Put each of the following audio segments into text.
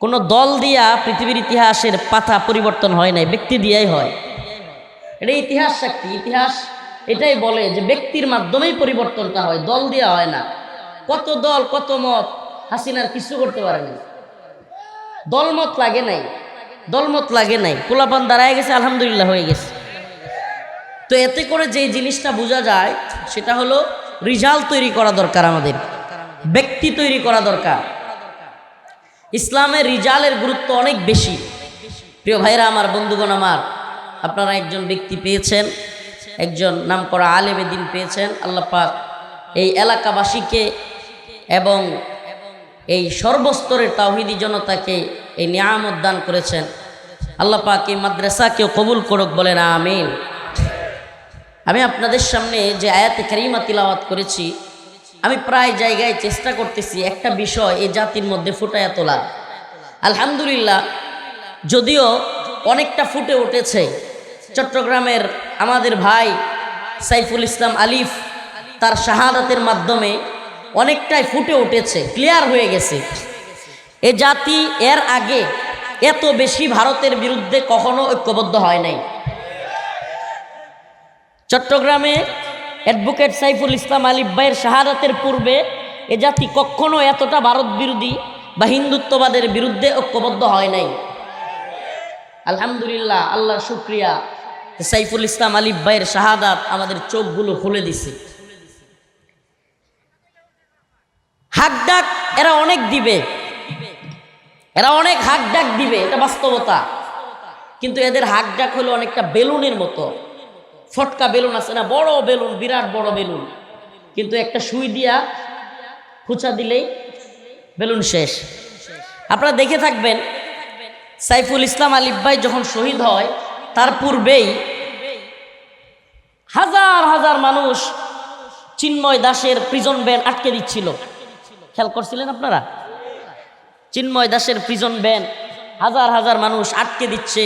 কোনো দল দিয়া পৃথিবীর ইতিহাসের পাতা পরিবর্তন হয় নাই, ব্যক্তি দিয়াই হয়। এটা ইতিহাস সাক্ষী। ইতিহাস এটাই বলে যে ব্যক্তির মাধ্যমেই পরিবর্তনটা হয়, দল দিয়া হয় না। কত দল কত মত, হাসিনার কিছু করতে পারেনি। দলমত লাগে নাই, দলমত লাগে নাই, পোলাপান দাঁড়ায় গেছে, আলহামদুলিল্লাহ হয়ে গেছে। তো এতে করে যে জিনিসটা বোঝা যায় সেটা হলো রিজাল্ট তৈরি করা দরকার, আমাদের ব্যক্তি তৈরি করা দরকার। ইসলামের রিজালের গুরুত্ব অনেক বেশি। প্রিয় ভাইরা আমার, বন্ধুগণ আমার, আপনারা একজন ব্যক্তি পেয়েছেন, একজন নামকরা আলেমে দ্বীন পেয়েছেন। আল্লাহ পাক এই এলাকাবাসীকে এবং এই সর্বস্তরের তাওহীদি জনতাকে এই নিয়ামত দান করেছেন। আল্লাহ পাক এই মাদ্রাসাকেও কবুল করুক, বলেন আমিন। আমি আপনাদের সামনে যে আয়াতে কারিমা তিলাওয়াত করেছি, আমি প্রায় জায়গায় চেষ্টা করতেছি একটা বিষয় এই জাতির মধ্যে ফুটাইয়া তোলা। আলহামদুলিল্লাহ, যদিও অনেকটা ফুটে উঠেছে। চট্টগ্রামের আমাদের ভাই সাইফুল ইসলাম আলিফ তার শাহাদাতের মাধ্যমে অনেকটাই ফুটে উঠেছে, ক্লিয়ার হয়ে গেছে। এ জাতি এর আগে এত বেশি ভারতের বিরুদ্ধে কখনো ঐক্যবদ্ধ হয় নাই। চট্টগ্রামে অ্যাডভোকেট সাইফুল ইসলাম আলিফ ভাইয়ের শাহাদাতের পূর্বে এ জাতি কখনো এতটা ভারত বিরোধী বা হিন্দুত্ববাদের বিরুদ্ধে ঐক্যবদ্ধ হয় নাই। আলহামদুলিল্লাহ, আল্লাহর শুকরিয়া, সাইফুল ইসলাম আলিফ ভাইয়ের শাহাদাত আমাদের চোখগুলো খুলে দিছে। হাক ডাক এরা অনেক দিবে, এরা অনেক হাক ডাক দিবে, এটা বাস্তবতা। কিন্তু এদের হাক ডাক হলো অনেকটা বেলুনের মতো। ফটকা বেলুন আছে না, বড় বেলুন, বিরাট বড় বেলুন, কিন্তু একটা সুই দিয়া খুঁচা দিলেই বেলুন শেষ। আপনারা দেখে থাকবেন, সাইফুল ইসলাম আলিফ ভাই যখন শহীদ হয় তার পূর্বেই হাজার হাজার মানুষ চিন্ময় দাসের প্রিজন ভ্যান আটকে দিচ্ছিল। খেয়াল করছিলেন আপনারা? চিন্ময় দাসের প্রিজন ভ্যান হাজার হাজার মানুষ আটকে দিচ্ছে,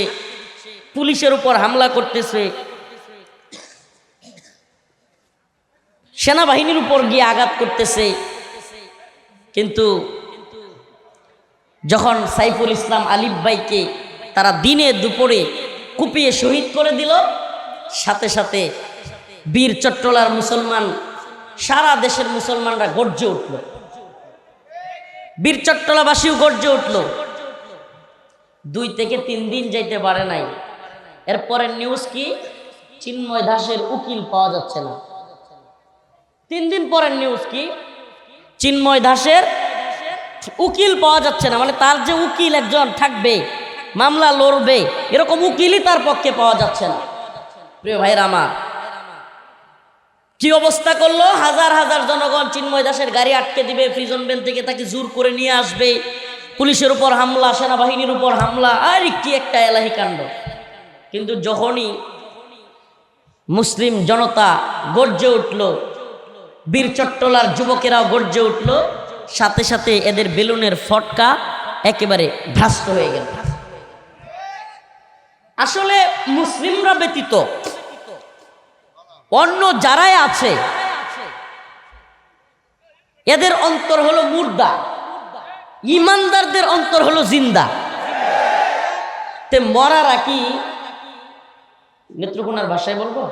পুলিশের উপর হামলা করতেছে, সেনাবাহিনীর উপর গিয়ে আঘাত করতেছে। কিন্তু যখন সাইফুল ইসলাম আলিফ ভাইকে তারা দিনে দুপুরে কুপিয়ে শহীদ করে দিল, সাথে সাথে বীর চট্টলার মুসলমান, সারা দেশের মুসলমানরা গর্জে উঠল, বীর চট্টলাবাসীও গর্জে উঠল। 2 থেকে 3 দিন যাইতে পারে নাই, এরপরের নিউজ কি? চিন্ময় দাসের উকিল পাওয়া যাচ্ছে না। 3 দিন পরের নিউজ কি? চিন্ময় দাসের উকিল পাওয়া যাচ্ছে না। মানে তার যে উকিল একজন থাকবে, মামলা লড়বে, এরকম উকিলই তার পক্ষে পাওয়া যাচ্ছে না। প্রিয় ভাইরা আমার, কি অবস্থা করলো? হাজার হাজার জনগণ চিন্ময় দাসের গাড়ি আটকে দিবে, প্রিজন ভ্যান থেকে তাকে জোর করে নিয়ে আসবে, পুলিশের উপর হামলা, সেনাবাহিনীর উপর হামলা, আর কি একটা এলাহি কাণ্ড। কিন্তু যখনই মুসলিম জনতা গর্জে উঠল, বীর চট্টলার যুবকেরাও গর্জে উঠল, সাথে সাথে এদের বেলুনের ফটকা একেবারে ভ্রাস্ত হয়ে গেল। আসলে মুসলিমরা ব্যতীত অন্য যারাই আছে এদের অন্তর হলো মুর্দা, ইমানদারদের অন্তর হলো জিন্দা। তে মরারা কি, নেত্রকোনার ভাষায় বলবো,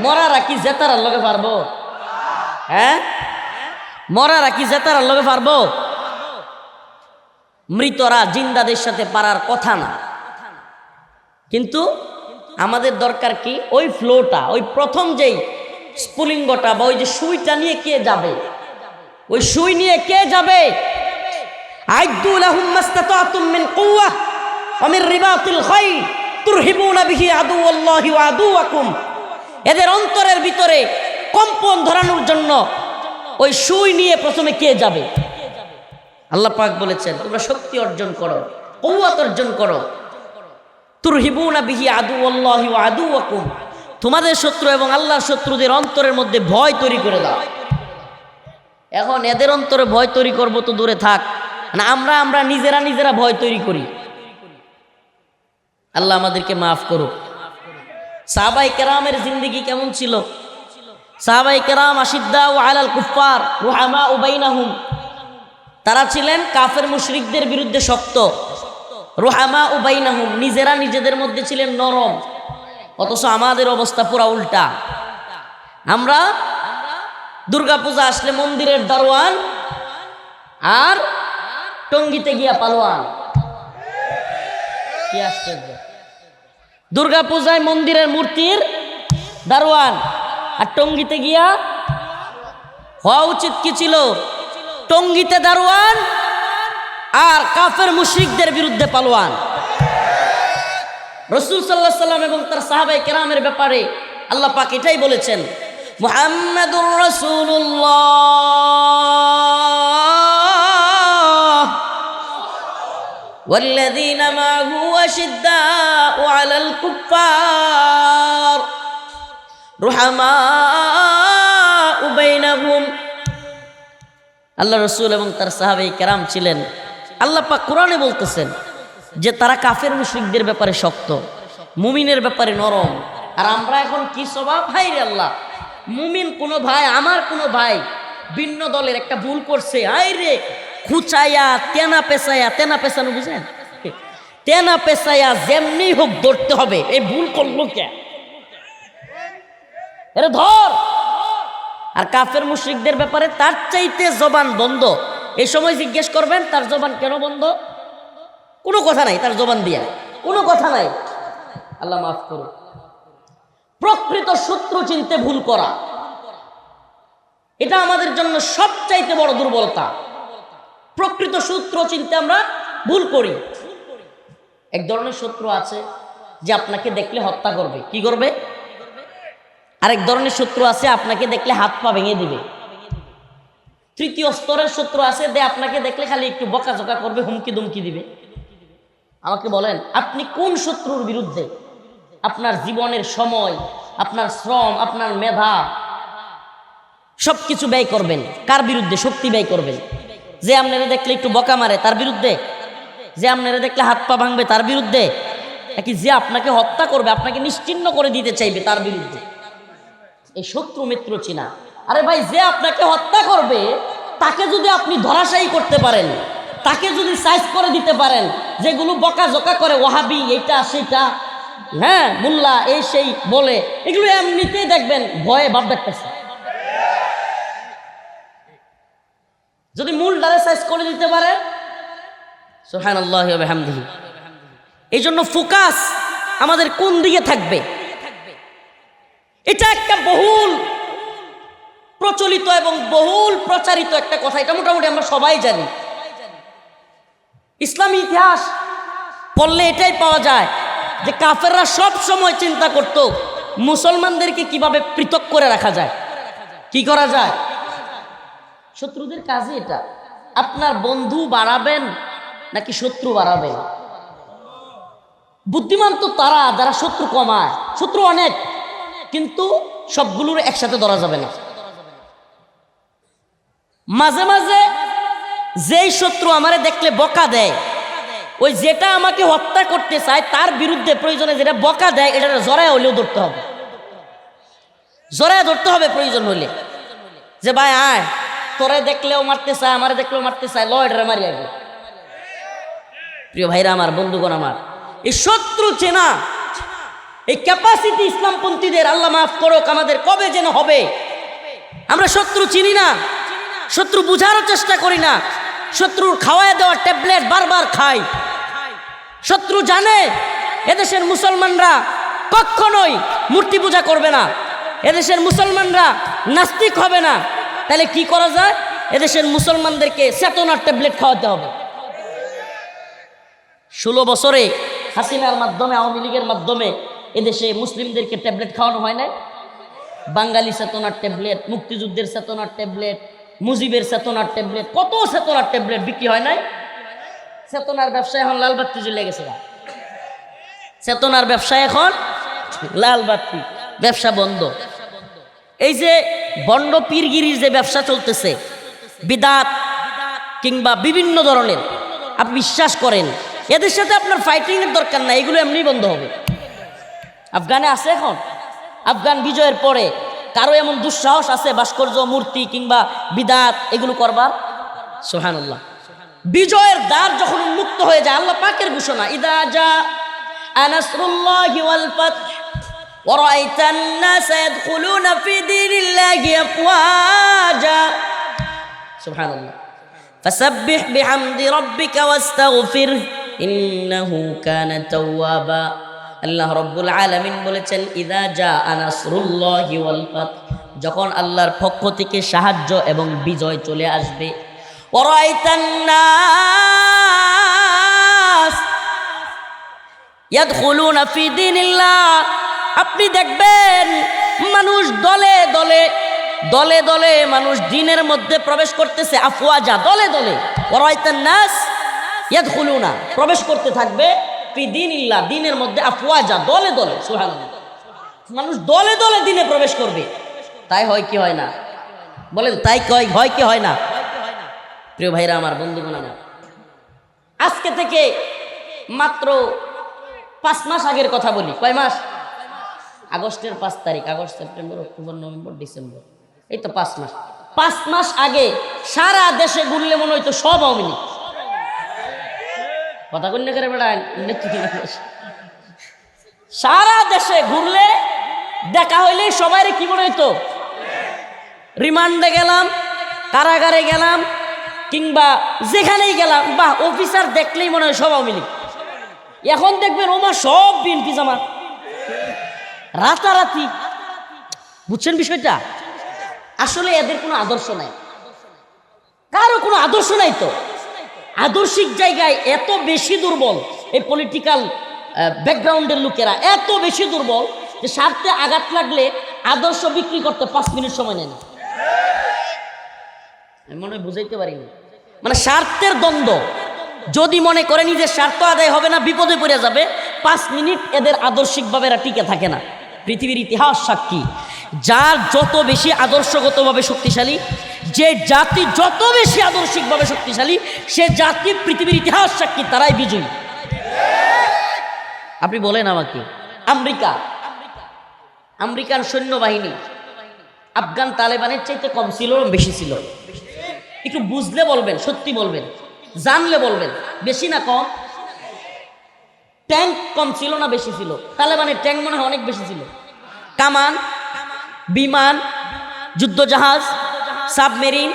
মরারা কি জেতার লগে পারবো? হ্যাঁ, মরারা কি জেতার লগে পারবো? মৃতরা জিন্দাদের সাথে পারার কথা না। কিন্তু আমাদের দরকার কি? ওই ফ্লোটা, ওই প্রথম যেই স্ফুলিঙ্গটা বা ওই যে সুইটা নিয়ে কে যাবে? ওই সুই নিয়ে কে যাবে? আইদু লাহুম মাস্তাতাতুম মিন কুওয়া ওয়া মিন রিবাতিল খাইল তুরহিবুনা বিহি আদুওয়াল্লাহি ওয়া আদুওয়াকুম। এদের অন্তরের ভিতরে কম্পন ধরানোর জন্য ওই সুই নিয়ে প্রথমে কে যাবে? আল্লাহ পাক বলেছেন, তোমরা শক্তি অর্জন করো, কুওয়াত অর্জন করো। তুরহিবুনা বিহি আদুওয়াল্লাহি ওয়া আদুওয়াকুম, তোমাদের শত্রু এবং আল্লাহর শত্রুদের অন্তরের মধ্যে ভয় তৈরি করে দাও। এখন এদের অন্তরে ভয় তৈরি করব তো দূরে থাক, না আমরা নিজেরা ভয় তৈরি করি। আল্লাহ আমাদেরকে মাফ করুক। সাহাবায়ে কেরামের জিন্দেগি কেমন ছিল? সাহাবায়ে কেরাম আশিদ্দাউ আলাল কুফার রুহামাউ বাইনাহুম, তারা ছিলেন কাফের মুশরিকদের বিরুদ্ধে শক্ত, রুহামা উবাইনাহুম, নিজেরা নিজেদের মধ্যে ছিলেন নরম। অথচ আমাদের অবস্থা পুরা উল্টা। আমরা দুর্গাপূজা আসলে মন্দিরের দারোয়ান আর টঙ্গিতে গিয়া পালোয়ান। কি আশ্চর্য! দুর্গাপূজায় মন্দিরের মূর্তির দারোয়ান আর টঙ্গিতে গিয়া হওয়া উচিত কি ছিল? টঙ্গিতে দারোয়ান আর কাফের মুশরিকদের বিরুদ্ধে পালোয়ান। রাসূল সাল্লাল্লাহু আলাইহি সাল্লাম এবং তার সাহাবায়ে কেরামের ব্যাপারে আল্লাহ পাক এটাই বলেছেন, মুহাম্মাদুর রাসূলুল্লাহ ওয়াল্লাযীনা মা'হু আশিদ্দাউ আলাল কুফফার রুহামাউ বাইনাহুম। আল্লাহ রাসূল এবং তার সাহাবায়ে কেরাম ছিলেন, আল্লাহ পাক কোরআনে বলতেছেন যে তারা কাফের মুশরিকদের ব্যাপারে শক্ত, মুমিনের ব্যাপারে নরম। আর আমরা এখন কি স্বভাব! ভাই রে আল্লাহ, মুমিন কোনো ভাই, আমার কোনো ভাই ভিন্ন দলের একটা ভুল করছে, আই রে খুচাইয়া তেনা পেছানো, বুঝেন? তেনা পেছাইয়া যেমনি হোক ধরতে হবে। এই ভুল করলো কে? এরে ধর। আর কাফের মুশরিকদের ব্যাপারে তার চাইতে জবান বন্ধ। এই সময় জিজ্ঞেস করবেন তার জবান কেন বন্ধ? কোনো কথা নাই তার জবান দিয়া, কোনো কথা নাই। আল্লাহ মাফ করুন। প্রকৃত শত্রু চিনতে ভুল করা, এটা আমাদের জন্য সবচাইতে বড় দুর্বলতা। প্রকৃত শত্রু চিনতে আমরা ভুল করি। এক ধরনের শত্রু আছে যে আপনাকে দেখলে হত্যা করবে। কি করবে? আরেক ধরনের শত্রু আছে আপনাকে দেখলে হাত পা ভেঙে দিবে। তৃতীয় স্তরের শত্রু আছে যে আপনাকে দেখলে খালি একটু বকাঝকা করবে, হুমকি দুমকি দিবে। আমাকে বলেন, আপনি কোন শত্রুর বিরুদ্ধে আপনার জীবনের সময়, আপনার শ্রম, আপনার মেধা সবকিছু ব্যয় করবেন? কার বিরুদ্ধে শক্তি ব্যয় করবেন? যে আপনারা দেখলে একটু বকা মারে তার বিরুদ্ধে? যে আপনারা দেখলে হাত পা ভাঙবে তার বিরুদ্ধে? নাকি যে আপনাকে হত্যা করবে, আপনাকে নিশ্চিহ্ন করে দিতে চাইবে তার বিরুদ্ধে? এই শত্রু মিত্র চিনা। আরে ভাই, যে আপনাকে হত্যা করবে তাকে যদি আপনি ধরাশায়ী করতে পারেন, তাকে যদি সাইজ করে দিতে পারেন, যেগুলো বকাঝকা করে ওয়াহাবি এটা সেটা, হ্যাঁ মোল্লা এই সেই বলে, এগুলো এমনিতেই দেখবেন ভয়ে ভাব দেখতেছে। যদি মূল ডালে সাইজ করে দিতে পারে, সুবহানাল্লাহি ওয়া বিহামদিহি। এই জন্য ফোকাস আমাদের কোন দিকে থাকবে? এটা একটা বহুল প্রচলিত এবং বহুল প্রচারিত একটা কথা। এটা মোটামুটি আমরা সবাই জানি। ইসলামী ইতিহাস পড়লে এটাই পাওয়া যায় যে কাফেররা সব সময় চিন্তা করত মুসলমানদেরকে কিভাবে পৃথক করে রাখা যায়, কি করা যায়। শত্রুদের কাজই এটা। আপনার বন্ধু বাড়াবেন নাকি শত্রু বাড়াবেন? বুদ্ধিমান তো তারা যারা শত্রু কমায়। শত্রু অনেক, কিন্তু সবগুলোর একসাথে ধরা যাবে না। মাঝে মাঝে যেই শত্রু আমারে দেখলে বকা দেয়, ওই যেটা আমাকে হত্যা করতে চায় তার বিরুদ্ধে প্রয়োজনে যেটা বকা দেয়, এটা জড়ায় হলেও ধরতে হবে। জড়ায় ধরতে হবে প্রয়োজন হলে, যে ভাই আয়, তোরে দেখলেও মারতে চায়, আমারে দেখলেও মারতে চায়, লয়ডারে মারি আগে। প্রিয় ভাইরা আমার, বন্ধুগণ আমার, এই শত্রু চেনা, এই ক্যাপাসিটি ইসলামপন্থীদের আল্লাহ মাফ করুক আমাদের কবে যেন হবে। আমরা শত্রু চিনি না, শত্রু বুঝারও চেষ্টা করি না, শত্রুর খাওয়ায় দেওয়া ট্যাবলেট বারবার খাই। শত্রু জানে এদেশের মুসলমানরা কখনোই মূর্তি পূজা করবে না, এদেশের মুসলমানরা নাস্তিক হবে না। তাহলে কি করা যায়? এদেশের মুসলমানদেরকে চেতনার ট্যাবলেট খাওয়াতে হবে। 16 বছরে হাসিনার মাধ্যমে, আওয়ামী লীগের মাধ্যমে এদেশে মুসলিমদেরকে ট্যাবলেট খাওয়ানো হয় না? বাঙালি চেতনার ট্যাবলেট, মুক্তিযুদ্ধের চেতনার ট্যাবলেট, মুজিবের চেতনার ট্যাবলেট, কত চেতনার ট্যাবলেট বিক্রি হয় নাই? চেতনার ব্যবসায় এখন লাল বাতি জ্বলে গেছে। চেতনার ব্যবসায় এখন লাল বাতি, ব্যবসা বন্ধ। এই যে বন্ড পীরগিরির যে ব্যবসা চলতেছে, বিদাত কিংবা বিভিন্ন ধরনের, আপনি বিশ্বাস করেন এদের সাথে আপনার ফাইটিং এর দরকার নাই, এগুলো এমনি বন্ধ হবে। আফগানে আছে এখন, আফগান বিজয়ের পরে কারো এমন দুঃসাহস আছে ভাস্কর্য, মূর্তি কিংবা বিদাত এগুলো করবার? সুবহানাল্লাহ। বিজয়ের দ্বার যখন উন্মুক্ত হয়ে যায়, আল্লাহ পাকের ঘোষণা, ইদা জা নাসরুল্লাহি ওয়াল ফাতহ ওয়া রাআইতান নাস ইয়াদখুলুনা ফি দীনিল্লাহি আফওয়াজা। সুবহানাল্লাহ। ফাসাব্বিহ বিহামদি রাব্বিকা ওয়াস্তাগফির ইন্নাহু কানা তাওয়াবা। আল্লাহ রাব্বুল আলামিন বলেছেন, ইদা জা নাসরুল্লাহি ওয়াল ফাতহ, যখন আল্লাহর পক্ষ থেকে সাহায্য এবং বিজয় চলে আসবে, ওয়া রাআইতান নাস ইয়াদখুলুনা ফি দীনিল্লাহ, আপনি দেখবেন মানুষ দলে দলে দলে দলে মানুষ দ্বীনের মধ্যে প্রবেশ করতেছে, আফওয়াজা, দলে দলে। ওয়া রাআইতান নাস ইয়াদখুলুনা, প্রবেশ করতে থাকবে, ফি দীনিল্লাহ, দ্বীনের মধ্যে, আফওয়াজা, দলে দলে। সুবহানাল্লাহ। মানুষ দলে দলে দ্বীনে প্রবেশ করবে। তাই হয় কি হয় না? বলেন, তাই হয় কি হয় না? প্রিয় ভাইরা আমার, বন্ধুগণ আমার, আজকে থেকে মাত্র 5 মাস আগের কথা বলি। কয় মাস? আগস্টের 5 তারিখ, August, September, October, November, December, এই তো 5 মাস। 5 মাস আগে সারা দেশে ঘুরলে মনে হইতো সব আওয়ামী লীগ। কথা কন্যা করে বেড়ায়, সারা দেশে ঘুরলে দেখা হইলে সবাই কি মনে হইতো? রিমান্ডে গেলাম, কারাগারে গেলাম, কিংবা যেখানেই গেলাম, বাহ, অফিসার দেখলেই মনে হয় সব আওয়ামী লীগ। এখন দেখবেন ওমা সব বিএনপি জামাত, রাতারাতি। বুঝছেন বিষয়টা? আসলে এদের কোনো আদর্শ নাই, কারো কোনো আদর্শ নাই। তো আদর্শিক জায়গায় এত বেশি দুর্বল এই পলিটিক্যাল ব্যাকগ্রাউন্ডের লোকেরা, এত বেশি দুর্বল যে স্বার্থে আঘাত লাগলে আদর্শ বিক্রি করতে 5 মিনিট সময় নেয় না। আমি মনে হয় বুঝাইতে পারিনি। মানে স্বার্থের দ্বন্দ্ব, যদি মনে করে নিজের স্বার্থ আদায় হবে না, বিপদে পড়ে যাবে, 5 মিনিট এদের আদর্শিকভাবে এরা টিকে থাকে না। পৃথিবীর ইতিহাস সাক্ষী, যার যত বেশি আদর্শগতভাবে শক্তিশালী, যে জাতি যত বেশি আদর্শিকভাবে শক্তিশালী, সে জাতি পৃথিবীর ইতিহাস সাক্ষী, তারাই বিজয়ী। আপনি বলেন আমাকে, আমেরিকার সৈন্যবাহিনী আফগান তালেবানের চাইতে কম ছিল, বেশি ছিল? একটু বুঝলে বলবেন, সত্যি বলবেন, জানলে বলবেন, বেশি না কম? ট্যাঙ্ক কম ছিল না বেশি ছিল? তালেবানের ট্যাঙ্ক মনে হয় অনেক বেশি ছিল। কামান, বিমান, যুদ্ধজাহাজ, সাবমেরিন,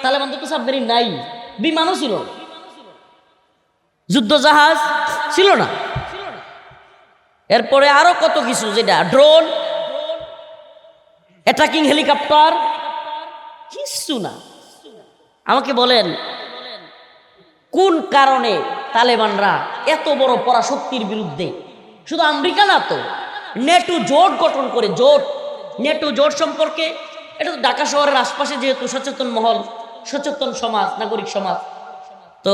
তালেবানদের তো সাবমেরিন নাই, বিমানও ছিল, যুদ্ধজাহাজ ছিল না। এরপরে আরো কত কিছু, যেটা ড্রোন, অ্যাটাকিং হেলিকপ্টার, কিছু না। আমাকে বলেন, কোন কারণে তালেবানরা এত বড় পরাশক্তির বিরুদ্ধে, শুধু আমেরিকা না তো, নেটো জোট গঠন করে, নেটো জোট সম্পর্কে, এটা তো ঢাকা শহরের আশপাশে যেহেতু সচেতন মহল, সচেতন সমাজ, নাগরিক সমাজ, তো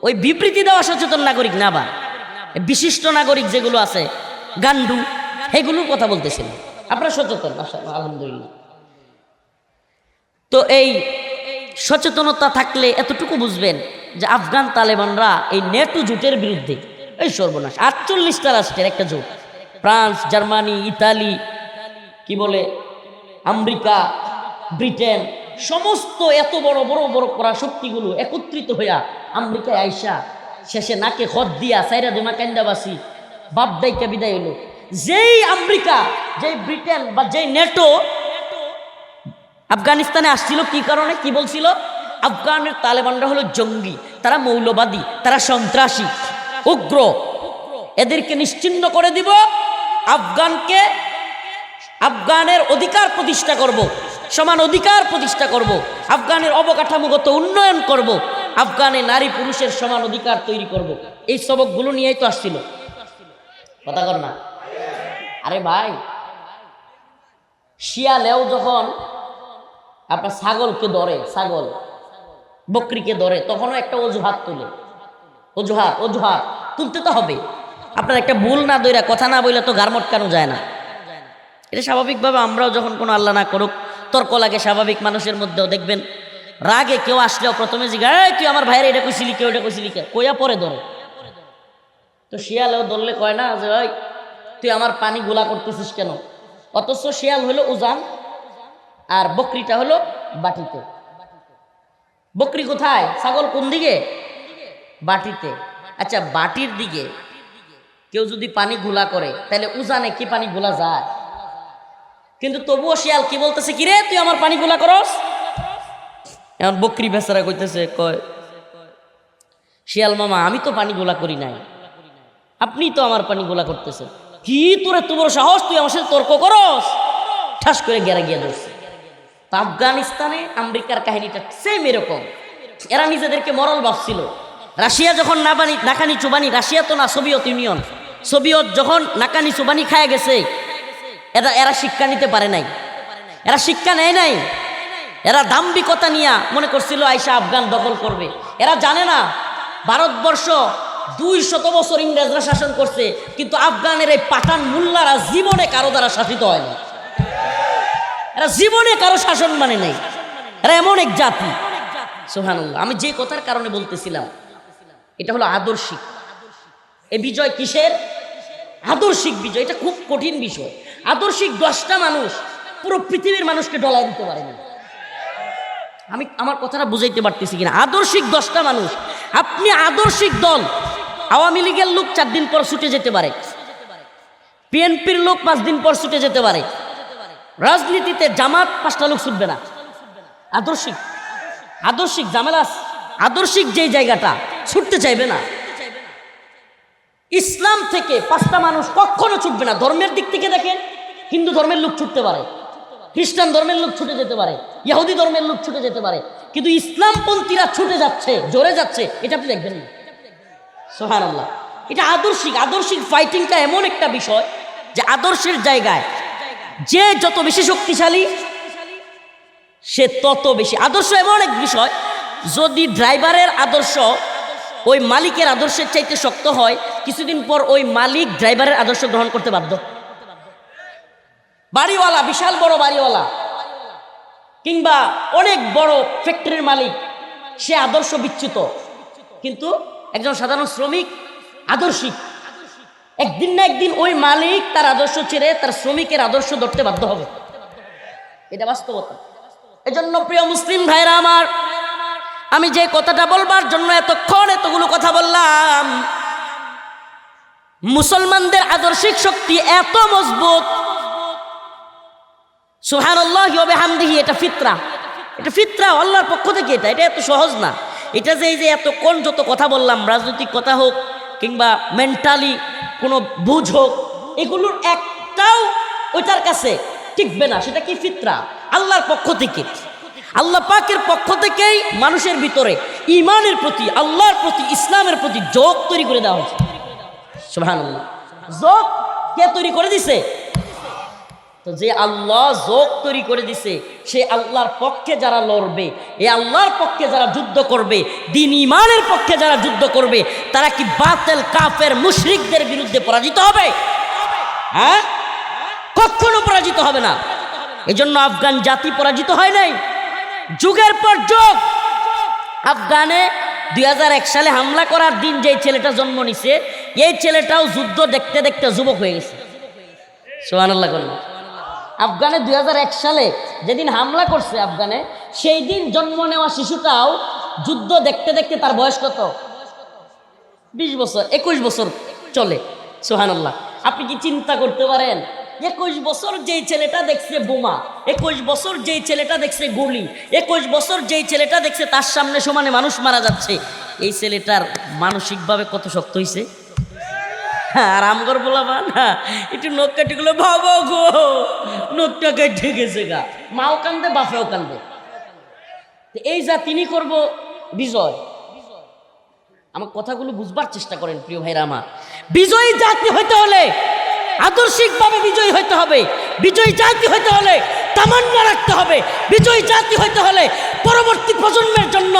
ওই বিবৃতি দেওয়া সচেতন নাগরিক না, বা বিশিষ্ট নাগরিক যেগুলো আছে, গান্ডু, এগুলোর কথা বলতেছিলেন। আপনারা সচেতন, আলহামদুলিল্লাহ। তো এই সচেতনতা থাকলে এতটুকু বুঝবেন যে আফগান তালেবানরা এই নেটো জোটের বিরুদ্ধে, এই সর্বনাশ, 48টা রাষ্ট্রের একটা জোট, ফ্রান্স, জার্মানি, ইতালি, কি বলে, আমেরিকা, ব্রিটেন, সমস্ত এত বড় বড় বড় পরাশক্তিগুলো একত্রিত হইয়া আমেরিকায় আইসা শেষে নাকে খত দিয়া সাইরা দেমা কান্দাবাসী বাপ দাইকা বিদায় হইল। যেই আমেরিকা, যেই ব্রিটেন বা যেই নেটো আফগানিস্তানে আসছিল, কি কারণে, কি বলছিল? আফগানের তালেবানরা হলো জঙ্গি, তারা মৌলবাদী, তারা সন্ত্রাসী, উগ্র, এদেরকে নিশ্চিহ্ন করে দিব, আফগানের অধিকার প্রতিষ্ঠা করব, সমান অধিকার প্রতিষ্ঠা করব, আফগানের অবকাঠামোগত উন্নয়ন করব, আফগানে নারী পুরুষের সমান অধিকার তৈরি করব। এই সবকগুলো নিয়েই তো আসছিল। কথা কর না? আরে ভাই, শিয়ালেও যখন আপনার ছাগলকে ধরে, ছাগল বকরিকে ধরে, তখনও একটা অজুহাত তুলে, অজুহাত তুলতে তো হবে। আপনার একটা ভুল না দইরা, কথা না বইলে তো গারমট কেন যায় না? এটা স্বাভাবিকভাবে আমরাও যখন কোনো আল্লাহ না করুক তর্ক লাগে, স্বাভাবিক মানুষের মধ্যেও দেখবেন রাগে কেউ আসলেও প্রথমে জিজ্ঞাসা, তুই আমার ভাইয়ের এটা কইছিলি, কেউ এটা কইছিলি, কইয়া পরে ধরে। তো শিয়ালেও ধরলে কয় না যে ভাই তুই আমার পানি গোলা করতেছিস কেন? অথচ শিয়াল হলো উজান আর বকরিটা হলো বাটিতে। বকরি কোথায়? ছাগল কোন দিকে? বাটিতে। আচ্ছা, বাটির দিকে কেউ যদি পানি ঘোলা করে তাহলে উজানে কি পানি ঘোলা যায়? কিন্তু তবুও শিয়াল কি বলতেছে, কিরে তুই আমার পানি ঘোলা করস? এখন বকরি বেচারা কইতেছে, কয় শিয়াল মামা আমি তো পানি গোলা করি নাই, আপনি তো আমার পানি গোলা করতেছেন। কি তোরে তোমার সাহস, তুই আমার সাথে তর্ক করস? ঠাস করে গেরা গিয়া ধরছে। তো আফগানিস্তানে আমেরিকার কাহিনীটা সেম এরকম। এরা নিজেদেরকে মরল ভাবছিল। রাশিয়া যখন নাকানি চুবানি, রাশিয়া তো না, সোভিয়েত ইউনিয়ন, সোভিয়েত যখন নাকানি চুবানি খায় গেছে, এরা শিক্ষা নিতে পারে নাই, এরা শিক্ষা নেয় নাই। এরা দাম্ভিকতা নিয়ে মনে করছিল আইসা আফগান দখল করবে। এরা জানে না ভারতবর্ষ 200 বছর ইংরেজরা শাসন করছে, কিন্তু আফগানের এই পাঠান মুল্লারা জীবনে কারো দ্বারা শাসিত হয় না। এরা জীবনে কারো শাসন মানে নেই। এরা এমন এক জাতি, সুবহানাল্লাহ। আমি যে কথার কারণে বলতেছিলাম, এটা হলো আদর্শিক। এই বিজয় কিসের? আদর্শিক বিজয়। এটা খুব কঠিন বিষয়। আদর্শিক 10টা মানুষ পুরো পৃথিবীর মানুষকে ডলায় দিতে পারে না। আমি আমার কথাটা বুঝাইতে পারতেছি কিনা? আদর্শিক 10টা মানুষ। আপনি আদর্শিক দল, আওয়ামী লীগের লোক 4 দিন পর ছুটে যেতে পারে, বিএনপির লোক 5 দিন পর ছুটে যেতে পারে, রাজনীতিতে জামাত 5টা লোক ছুটবে না। আদর্শিক, আদর্শিক জামেলাস, আদর্শিক যেই জায়গাটা ছুটতে চাইবে না। ইসলাম থেকে 5টা মানুষ কখনো ছুটবে না। ধর্মের দিক থেকে দেখেন, হিন্দু ধর্মের লোক ছুটতে পারে, খ্রিস্টান ধর্মের লোক ছুটে যেতে পারে, ইহুদি ধর্মের লোক ছুটে যেতে পারে, কিন্তু ইসলামপন্থীরা ছুটে যাচ্ছে, জোরে যাচ্ছে, এটা আপনি দেখবেন না। সুবহানাল্লাহ। এটা আদর্শিক। আদর্শিক ফাইটিংটা এমন একটা বিষয় যে আদর্শের জায়গায় যে যত বেশি শক্তিশালী সে তত বেশি। আদর্শ এমন এক বিষয়, যদি ড্রাইভারের আদর্শ ওই মালিকের আদর্শের চাইতে শক্ত হয়, কিছুদিন পর ওই মালিক ড্রাইভারের আদর্শ গ্রহণ করতে বাধ্য। বাড়িওয়ালা, বিশাল বড় বাড়িওয়ালা কিংবা অনেক বড় ফ্যাক্টরির মালিক, সে আদর্শ বিচ্যুত, কিন্তু একজন সাধারণ শ্রমিক আদর্শিক, একদিন না একদিন ওই মালিক তার আদর্শ ছেড়ে তার শ্রমিকের আদর্শ ধরতে বাধ্য হবে। এটা বাস্তবতা। এজন্য প্রিয় মুসলিম ভাইরা আমার, আমি যে কথাটা বলবার জন্য এতক্ষণ এতগুলো কথা বললাম, মুসলমানদের আদর্শিক শক্তি এত মজবুত, সুবহানাল্লাহি ওয়া বিহামদিহি। এটা ফিতরা, এটা ফিতরা, আল্লাহর পক্ষ থেকে। এটা এত সহজ না। এটা যে এই যে এতক্ষণ যত কথা বললাম, রাজনৈতিক কথা হোক কিংবা মেন্টালি কোনো বুঝ হোক, এগুলোর একটাও ওইটার কাছে টিকবে না। সেটা কি? ফিতরা, আল্লাহর পক্ষ থেকে। আল্লাহ পাকের পক্ষ থেকেই মানুষের ভিতরে ঈমানের প্রতি, আল্লাহর প্রতি, ইসলামের প্রতি যোগ তৈরি করে দেওয়া হয়েছে। সুবহানাল্লাহ। যোগ কে তৈরি করে দিছে? তো যে আল্লাহ যোগ তৈরি করে দিছে, সে আল্লাহর পক্ষে যারা লড়বে, এই আল্লাহর পক্ষে যারা যুদ্ধ করবে, দ্বীন ঈমানের পক্ষে যারা যুদ্ধ করবে, তারা কি বাতিল কাফের মুশরিকদের বিরুদ্ধে পরাজিত হবে? হ্যাঁ, কখনো পরাজিত হবে না। এজন্য আফগান জাতি পরাজিত হয় নাই। যুগের পর যুগ আফগানে 2001 সালে হামলা করার দিন যে ছেলেটা জন্ম নিছে, এই ছেলেটাও যুদ্ধ দেখতে দেখতে যুবক হয়ে গেছে। সুবহানাল্লাহ। আফগানে 2001 সালে যেদিন হামলা করছে আফগানে, সেই দিন জন্ম নেওয়া শিশুটাও যুদ্ধ দেখতে দেখতে তার বয়স কত? 20 বছর, 21 বছর চলে। সুবহানাল্লাহ। আপনি কি চিন্তা করতে পারেন? 21 বছর যেই ছেলেটা দেখছে বোমা, 21 বছর যেই ছেলেটা দেখছে গুলি, 21 বছর যেই ছেলেটা দেখছে তার সামনে সমানে মানুষ মারা যাচ্ছে, এই ছেলেটার মানসিকভাবে কত শক্ত হয়েছে। আর আমগর বলাবা না, একটু নখ কাটিগুলো ভাবো গো, নখটা কেটে গেছে গা, মাও কান্দে বাপেও কান্দে। এই যা তিনি করব বিজয়। আমার কথাগুলো বুঝবার চেষ্টা করেন প্রিয় ভাইরা আমার। বিজয়ী জাতি হইতে হলে আদর্শিকভাবে বিজয়ী হইতে হবে। বিজয়ী জাতি হইতে হলে তামান্না রাখতে হবে। বিজয়ী জাতি হইতে হলে পরবর্তী প্রজন্মের জন্য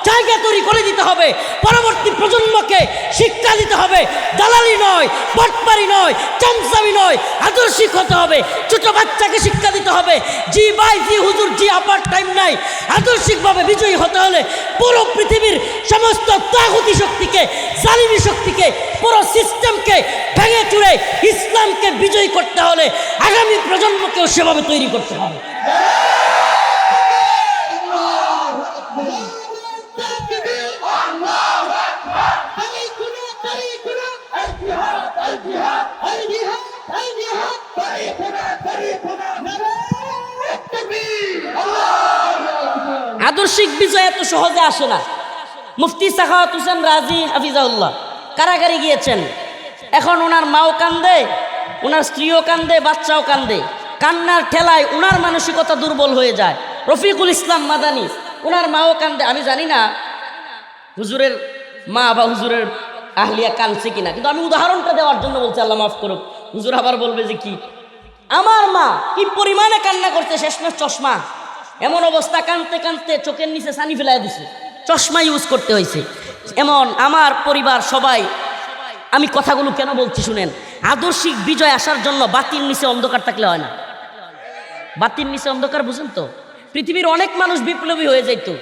জায়গা তৈরি করে দিতে হবে। পরবর্তী প্রজন্মকে শিক্ষা দিতে হবে। দালালি নয়, বাটপারি নয়, চামচামি নয়, আদর্শিক হতে হবে। ছোট বাচ্চাকে শিক্ষা দিতে হবে, জি ভাই, জি হুজুর, জি আপার টাইম নাই। আদর্শিকভাবে বিজয়ী হতে হলে পুরো পৃথিবীর সমস্ত তাগুতি শক্তিকে, জালিমি শক্তিকে, পুরো সিস্টেমকে ভেঙে চুরে ইসলামকে বিজয়ী করতে হলে আগামী প্রজন্মকেও সেভাবে তৈরি করতে হবে। আদর্শিক বিজয় এত সহজে আসে না। মুফতি সাখাওয়াত হোসেন রাজি হাফিজাউল্লাহ কারাগারে গিয়েছেন। এখন ওনার মাও কান্দে, ওনার স্ত্রীও কান্দে, বাচ্চাও কান্দে। কান্নার ঠেলায় ওনার মানসিকতা দুর্বল হয়ে যায়। রফিকুল ইসলাম মাদানী, ওনার মাও কান্দে। আমি জানি না হুজুরের মা বা হুজুরের আহলিয়া কাঁদছে কিনা, কিন্তু আমি উদাহরণটা দেওয়ার জন্য বলছি, আল্লাহ মাফ করুক। হুজুর আবার বলবে যে কি, আমার মা কি পরিমাণে কান্না করতে, শেষমেশ চশমা, এমন অবস্থা কাঁদতে কাঁদতে চোখের নিচে সানি ফেলাই দিছে, চশমা ইউজ করতে হয়েছে। এমন আমার পরিবার সবাই। আমি কথাগুলো কেন বলছি শুনেন, আদর্শিক বিজয় আসার জন্য বাতির নিচে অন্ধকার থাকলে হয় না। বাতির নিচে অন্ধকার বুঝেন তো? পৃথিবীর অনেক মানুষ বিপ্লবী হয়ে যাইতো,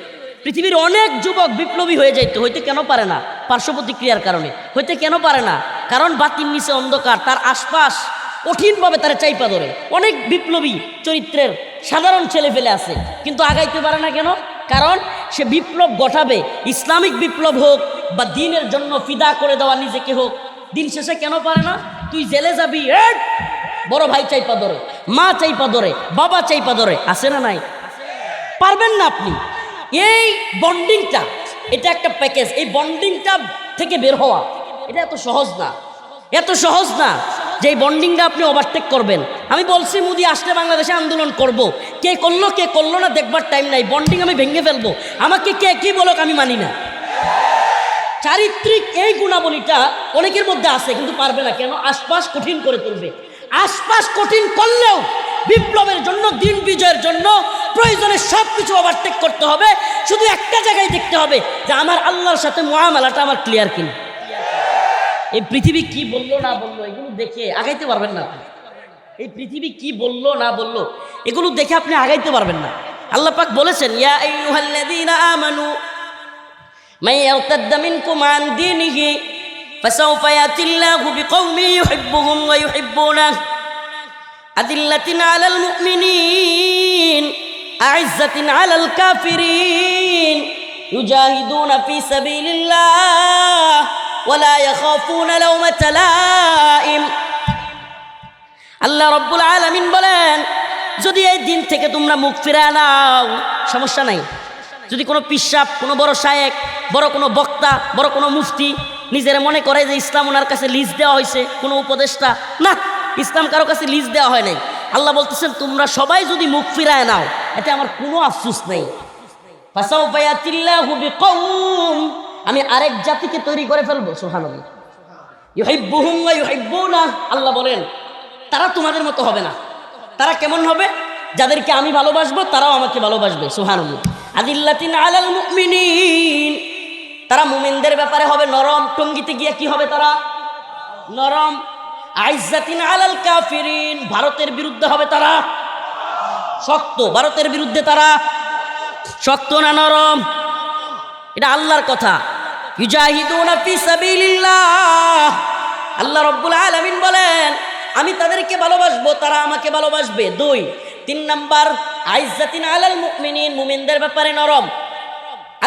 পৃথিবীর অনেক যুবক বিপ্লবী হয়ে যাইতো, হইতে কেন পারে না? পার্শ্ব প্রতিক্রিয়ার কারণে। হইতে কেন পারে না? কারণ বাতির নিচে অন্ধকার, তার আশপাশ কঠিনভাবে তারা চাইপা ধরে। অনেক বিপ্লবী চরিত্রের সাধারণ ছেলে ফেলে আছে, কিন্তু আগাইতে পারে না কেন? কারণ সে বিপ্লব ঘটাবে, ইসলামিক বিপ্লব হোক বা দিনের জন্য ফিদা করে দেওয়া নিজেকে হোক, দিন শেষে কেন পারে না? তুই জেলে যাবি, বড় ভাই চাইপা ধরে, মা চাইপা ধরে, বাবা চাইপা ধরে, আছে না নাই? পারবেন না আপনি। এই বন্ডিংটা, এটা একটা প্যাকেজ। এই বন্ডিংটা থেকে বের হওয়া এটা এত সহজ না, এত সহজ না যে এই বন্ডিংটা আপনি ওভারটেক করবেন। আমি বলছি মোদি আসলে বাংলাদেশে আন্দোলন করব, কে করলো না দেখবার টাইম নাই। বন্ডিং আমি ভেঙে ফেলবো, আমাকে কে কি বলুক আমি মানি না। চারিত্রিক এই গুণাবলীটা অনেকের মধ্যে আছে, কিন্তু পারবে না কেন? আশপাশ কঠিন করে তুলবে। আশপাশ কঠিন করলেও বিপ্লবের জন্য, দিন বিজয়ের জন্য প্রয়োজনে সব কিছু ওভারটেক করতে হবে। শুধু একটা জায়গায় দেখতে হবে যে আমার আল্লাহর সাথে মুআমালাটা আমার ক্লিয়ার কিনা। এই পৃথিবী কি বললো না বললো এগুলো দেখে আগাইতে পারবেন না আপনি। এই পৃথিবী কি বললো না বললো এগুলো দেখে আপনি আগাইতে পারবেন না। আল্লাহ পাক বলেছেন, ইয়া আইয়ুহাল্লাযীনা আমানু মান ইয়ারতাদ্দা মিনকুম আন দীনিহি ফাসাউফা ইয়াতিল্লাহু বিকওমিন ইউহিব্বুহুম ওয়া ইউহিব্বুনাহু আদিল্লাতিন আলাল মুমিনিন আইজ্জাতিন আলাল কাফিরিন ইউজাহিদুনা ফি সাবিলিল্লাহ ওয়ালা ইয়াখাফুনা লাওমাতা লাইম। আল্লাহ রাব্বুল আলামিন বলেন, যদি এই দিন থেকে তোমরা মুখ ফিরায় নাও সমস্যা নাই। যদি কোনো পিশাব, কোনো বড় শায়েক, বড় কোনো বক্তা, বড় কোনো মুফতি নিজের মনে করে যে ইসলাম ওনার কাছে লিজ দেওয়া হয়েছে, কোনো উপদেষ্টা, না, ইসলাম কারো কাছে লিজ দেওয়া হয় নাই। আল্লাহ বলতেছেন তোমরা সবাই যদি মুখ ফিরায় নাও এতে আমার কোনো আফসোস নেই। ফাসাউফা ইয়াতিল্লাহু বিকওম, আমি আরেক জাতিকে তৈরি করে ফেলবো। সুবহানাল্লাহ। ইউহিব্বুহুম ওয়া ইউহিব্বুনাহু, আল্লাহ বলেন তারা তোমাদের মতো হবে না। তারা কেমন হবে? যাদেরকে আমি ভালোবাসবো তারাও আমাকে ভালোবাসবে। সুবহানাল্লাহ। আদিল্লাতিন আলাল মুমিনিন, তারা মুমিনদের ব্যাপারে হবে নরম, টঙ্গিতে গিয়ে কি হবে? তারা নরম। আইজ্জাতিন আলাল কাফিরিন, ভারতের বিরুদ্ধে হবে তারা শক্ত। ভারতের বিরুদ্ধে তারা শক্ত না নরম? এটা আল্লাহর কথা। ইউজাহিদুনা ফি সাবিলিল্লাহ, আল্লাহ রাব্বুল আলামিন বলেন আমি তাদেরকে ভালোবাসবো, তারা আমাকে ভালোবাসবে। 2, 3 নাম্বার, আইজ্জাতিন আলাল মুমিনিন, মুমিনদের ব্যাপারে নরম।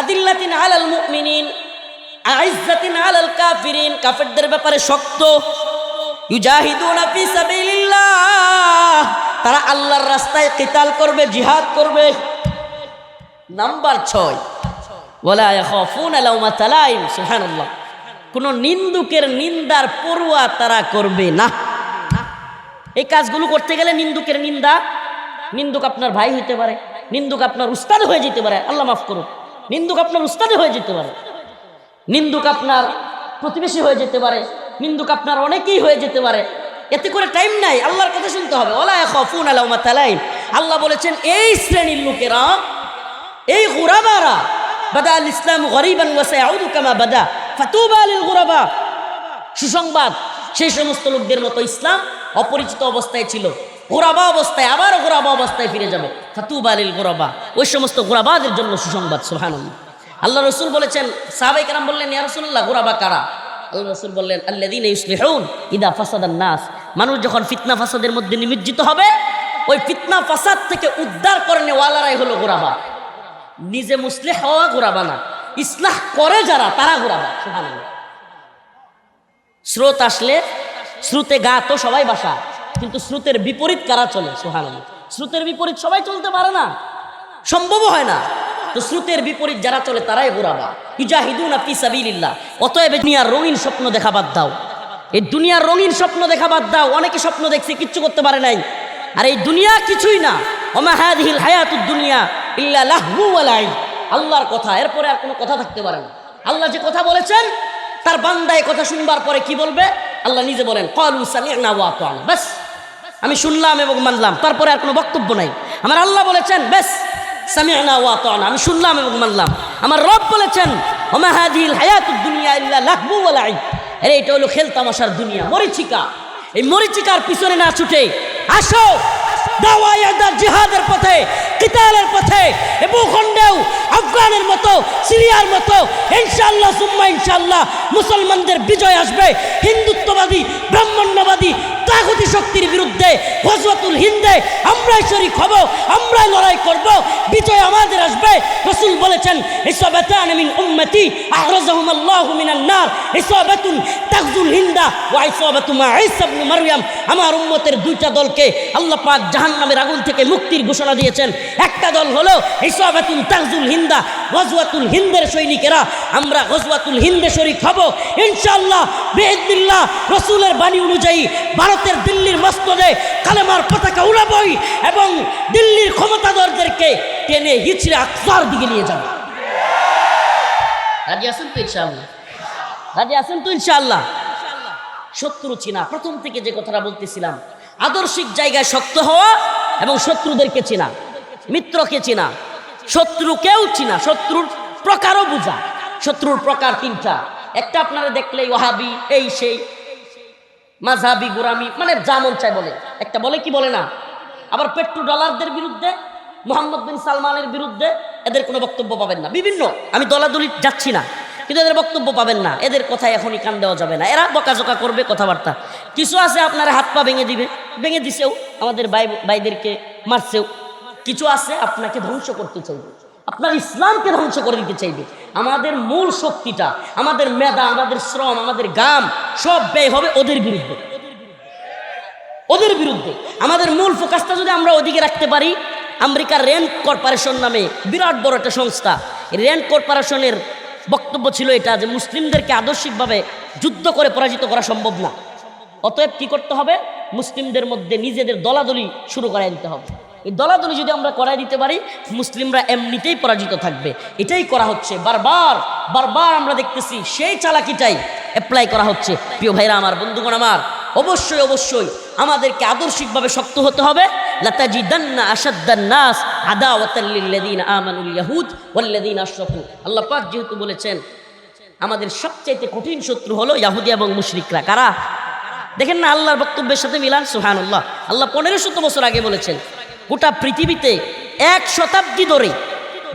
আদিল্লাতিন আলাল মুমিনিন আইজ্জাতিন আলাল কাফিরিন, কাফেরদের ব্যাপারে শক্ত। ইউজাহিদুনা ফি সাবিলিল্লাহ, তারা আল্লাহর রাস্তায় কিতাল করবে, জিহাদ করবে। নাম্বার 6, ওয়ালা ইয়াখাফুনা লাওমাতা লাইম। সুবহানাল্লাহ। কোন নিন্দুকের নিন্দার পরোয়া তারা করবে না। এই কাজগুলো করতে গেলে নিন্দুকের নিন্দা, নিন্দুক আপনার ভাই হইতে পারে, নিন্দুক আপনার উস্তাদ হয়ে যেতে পারে, আল্লাহ মাফ করুন, নিন্দুক আপনার উস্তাদ হয়ে যেতে পারে, নিন্দুক আপনার প্রতিবেশী হয়ে যেতে পারে, নিন্দুক আপনার অনেকেই হয়ে যেতে পারে। এতে করে টাইম নাই, আল্লাহর কথা শুনতে হবে। ওয়ালা ইয়াখাফুনা লাওমাতা লাইম। আল্লাহ বলেছেন এই শ্রেণীর লোকেরা, এই গুরাবারা, বাদা আল ইসলাম গরিবান ওয়া সায়াউদু কামা বাদা ফাতুবা লিল গুরাবা। সুসংবাদ, সেই সমস্ত লোকদের মতো ইসলাম অপরিচিত অবস্থায় ছিল, গোরাবা অবস্থায় আবার গোরাবা অবস্থায় ফিরে যাবে। ফাতুবা লিল গুরাবা, ওই সমস্ত গোরাবাদের জন্য সুসংবাদ। সুবহানাল্লাহ। আল্লাহ রাসূল বলেছেন, সাহাবায়ে কেরাম বললেন ইয়া রাসূলুল্লাহ গোরাবা কারা? আল্লাহ রাসূল বললেন আল্লাযীনা ইউসলিহুন ইদা ফাসাদান নাস, মানুষ যখন ফিতনা ফাসাদের মধ্যে নিমজ্জিত হবে ওই ফিতনা ফাসাদ থেকে উদ্ধার করে নেওয়ালারাই হলো গোরাবা। নিজে মুসলিহ হওয়া গোরাবা না, ইসলাহ করে যারা তারা গোরাবা। সুবহানাল্লাহ। স্রোত আসলে স্রোতে গা তো সবাই বাসা, কিন্তু স্রোতের বিপরীত কারা চলে? সুবহানাল্লাহ। স্রোতের বিপরীত সবাই চলতে পারে না, সম্ভব হয় না। তো স্রোতের বিপরীত যারা চলে তারাই ঘোরাবা। ইউজাহিদুনা ফি সাবিলিল্লাহ। অতএব দুনিয়ার রঙিন স্বপ্ন দেখা বাদ দাও, এই দুনিয়ার রঙিন স্বপ্ন দেখা বাদ দাও। অনেকে স্বপ্ন দেখছে, কিচ্ছু করতে পারে নাই। আর এই দুনিয়া কিছুই না। ওমা হাযিহিল হায়াতুদ দুনিয়া ইল্লা লাহবু ওয়া লাইব। আল্লাহর কথা, এরপরে আর কোনো কথা থাকতে পারে না। আল্লাহ যে কথা বলেছেন, তার বান্দা এই কথা শুনবার পরে কি বলবে? আল্লাহ নিজে বলেন, ক্বালু সামি'না ওয়া আতা'না। বাস, আমি শুনলাম এবং মানলাম, তারপরে আর কোনো বক্তব্য নাই। আমার আল্লাহ বলেছেন, বেশ সামি'না ওয়া আতা'না, আমি শুনলাম এবং মানলাম। আমার রব বলেছেন, ওমা হাযিহিল হায়াতুদ দুনিয়া ইল্লা লাহবু ওয়া লাইব। আরে এটা হলো খেলতামাশার দুনিয়া, মরিচিকা। এই মরিচিকার পিছনে না ছুটে আসো দাওয়ায়াদার জিহাদের পথে, কিতালের পথে, ভূখণ্ডেও আফগানের মতো, সিরিয়ার মতো ইনশাআল্লাহ সুম্মা ইনশাআল্লাহ মুসলমানদের বিজয় আসবে। হিন্দুত্ববাদী, ব্রাহ্মণ্যবাদী, তাগুতি শক্তির বিরুদ্ধে গজওয়াতুল হিন্দে আমরাই শরীক হব, আমরাই লড়াই করব, বিজয় আমাদের আসবে। রাসূল বলেছেন, ইসাবাতান মিন উম্মতি আহরাজাহুমুল্লাহু মিনান নার, ইসাবাতুন তাগজুল হিন্দা ওয়া ইসাবাতু মা ঈসা ইবনে মারইয়াম। আমার উম্মতের দুইটা দলকে আল্লাহ পাক জাহান্নামের আগুন থেকে মুক্তির ঘোষণা দিয়েছেন। একটা দল হলো ইসাবাতুন তাগজুল হিন্দা, গজওয়াতুল হিন্দের সৈনিকেরা। আমরা গজওয়াতুল হিন্দে শরীক হব ইনশাআল্লাহ বিইذنিল্লাহ। রাসূলের বাণী অনুযায়ী ভারতের দিল্লির মসনদে কালেমার পতাকা উড়াবই এবং দিল্লির ক্ষমতাধরদেরকে টেনে হিচড়ে আকসার দিকে নিয়ে যাব। রাজি আছেন তো ইনশাআল্লাহ? রাজি আছেন তো ইনশাআল্লাহ? শত্রু চিনা, প্রথম থেকে যে কথাটা বলতেছিলাম, আদর্শিক জায়গায় শক্ত হওয়া এবং শত্রুদেরকে চিনা, মিত্রকে চিনা, শত্রুকেও চিনা, শত্রুর প্রকারও বুঝা। শত্রুর প্রকার তিনটা। একটা আপনারা দেখলেই ওয়াহাবি, এই সেই মাযহাবি, গোরামি, মানে যা মন চায় বলে। একটা বলে কি বলে না। আবার পেট্রো ডলারদের বিরুদ্ধে, মোহাম্মদ বিন সালমানের বিরুদ্ধে এদের কোনো বক্তব্য পাবেন না। বিভিন্ন, আমি দলাদলি যাচ্ছি না, কিন্তু এদের বক্তব্য পাবেন না। এদের কথায় এখনই কান দেওয়া যাবে না। এরা বকাঝকা করবে, কথাবার্তা। কিছু আছে আপনারা হাত পা ভেঙে দিবে, ভেঙে দিছেও, আমাদের ভাইদেরকে মারছেও। কিছু আছে আপনাকে ধ্বংস করতে চাইবে, আপনার ইসলামকে ধ্বংস করে দিতে চাইবে। আমাদের মূল শক্তিটা, আমাদের মেধা, আমাদের শ্রম, আমাদের গাম সব ব্যয় হবে ওদের বিরুদ্ধে, ওদের বিরুদ্ধে। আমাদের মূল ফোকাসটা যদি আমরা ওদিকে রাখতে পারি। আমেরিকার র্যান্ড কর্পোরেশন নামে বিরাট বড় একটা সংস্থা, র্যান্ড কর্পোরেশনের বক্তব্য ছিল এটা, যে মুসলিমদেরকে আদর্শিকভাবে যুদ্ধ করে পরাজিত করা সম্ভব না। অতএব কি করতে হবে? মুসলিমদের মধ্যে নিজেদের দলাদলি শুরু করাই দিতে হবে। এই দলাদলি যদি আমরা করাই দিতে পারি, মুসলিমরা এমনিতেই পরাজিত থাকবে। এটাই করা হচ্ছে, বারবার বারবার আমরা দেখতেছি সেই চালাকিটাই অ্যাপ্লাই করা হচ্ছে। প্রিয় ভাইরা আমার, বন্ধুগণ আমার, অবশ্যই অবশ্যই আমাদেরকে আদর্শিকভাবে শক্ত হতে হবে। লাতাজিদান্না আশাদ্দান নাস আদাওয়াতাল লিল্লাযিনা আমানুল ইয়াহুদ ওয়াল্লাযিনা আশরাকু। আল্লাহ পাক যেহেতু বলেছেন আমাদের সবচাইতে কঠিন শত্রু হলো ইহুদি এবং মুশরিকরা। কারা? দেখেন না আল্লাহর বক্তব্যের সাথে মিলান। সুবহানাল্লাহ। আল্লাহ 1500 বছর আগে বলেছেন, গোটা পৃথিবীতে এক শতাব্দী ধরে,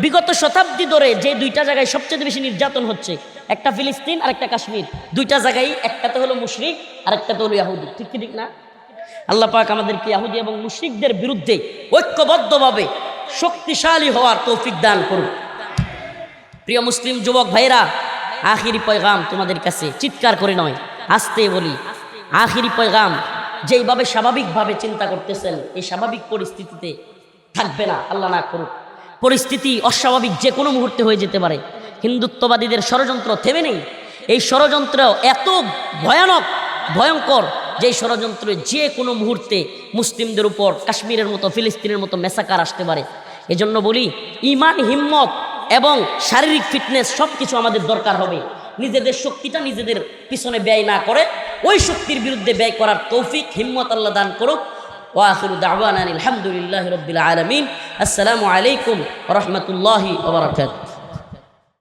বিগত শতাব্দী ধরে যে দুইটা জায়গায় সবচেয়ে বেশি নির্যাতন হচ্ছে, একটা ফিলিস্তিন আর একটা কাশ্মীর। দুইটা জায়গায়, একটাতে হলো মুশরিক আর একটাতে হলো ইহুদি। ঠিক কি ঠিক না? আল্লাহ পাক আমাদেরকে ইহুদি এবং মুশরিকদের বিরুদ্ধে ঐক্যবদ্ধভাবে শক্তিশালী হওয়ার তৌফিক দান করুন। প্রিয় মুসলিম যুবক ভাইরা, আখিরি পয়গাম তোমাদের কাছে, চিৎকার করে নয়, আস্তে বলি। আখিরি পয়গাম, যেইভাবে স্বাভাবিকভাবে চিন্তা করতেছেন, এই স্বাভাবিক পরিস্থিতিতে থাকবে না, আল্লাহ না করুক। পরিস্থিতি অস্বাভাবিক যে কোনো মুহূর্তে হয়ে যেতে পারে। হিন্দুত্ববাদীদের ষড়যন্ত্র থেমে নেই। এই ষড়যন্ত্র এত ভয়ানক, ভয়ঙ্কর, যেই ষড়যন্ত্রে যে কোনো মুহূর্তে মুসলিমদের উপর কাশ্মীরের মতো, ফিলিস্তিনের মতো মেসাকার আসতে পারে। এজন্য বলি, ঈমান, হিম্মত এবং শারীরিক ফিটনেস সব কিছু আমাদের দরকার হবে। নিজেদের শক্তিটা নিজেদের পিছনে ব্যয় না করে ওই শক্তির বিরুদ্ধে ব্যয় করার তৌফিক, হিম্মত আল্লাহ দান করুক। ওয়া আখিরু দাওয়ানা আলহামদুলিল্লাহি রাব্বিল আলামিন। আসসালামু আলাইকুম ওয়া রাহমাতুল্লাহি ওয়া বারাকাতুহু।